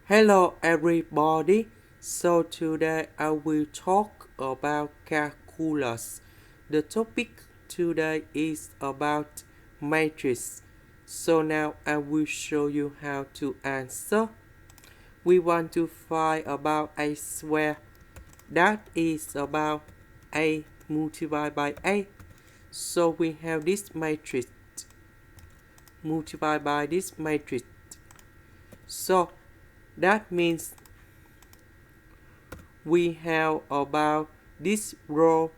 Hello everybody. So today I will talk about calculus. The topic today is about matrices. So now I will show you how to answer. We want to find about a square. That is about a multiplied by a. So we have this matrix multiplied by this matrix. So that means we have about this row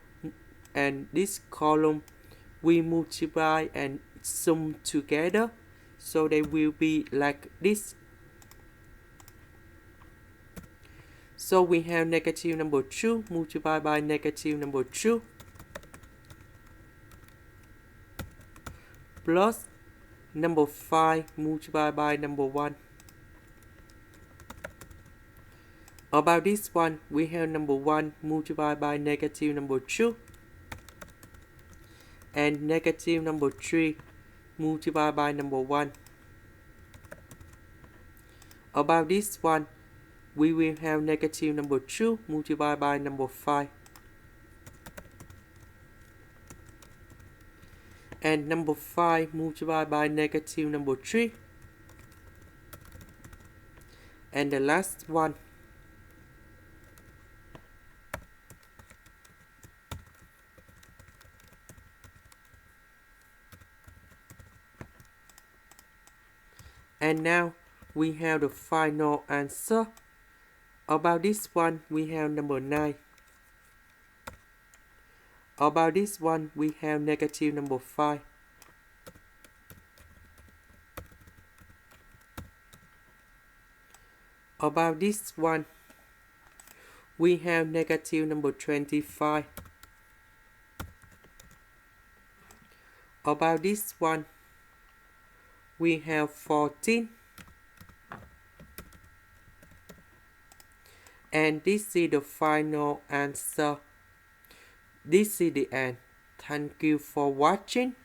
and this column. We multiply and sum together, so they will be like this. So we have negative number 2 multiplied by negative number 2 plus number 5 multiplied by number 1. About this one, we have number 1 multiplied by negative number 2 and negative number 3 multiplied by number 1. About this one, we will have negative number 2 multiplied by number 5. And number 5 multiplied by negative number 3. And the last one. And now we have the final answer. About this one, we have number 9. About this one, we have negative number 5. About this one, we have negative number 25. About this one, we have 14. And this is the final answer. This is the end. Thank you for watching.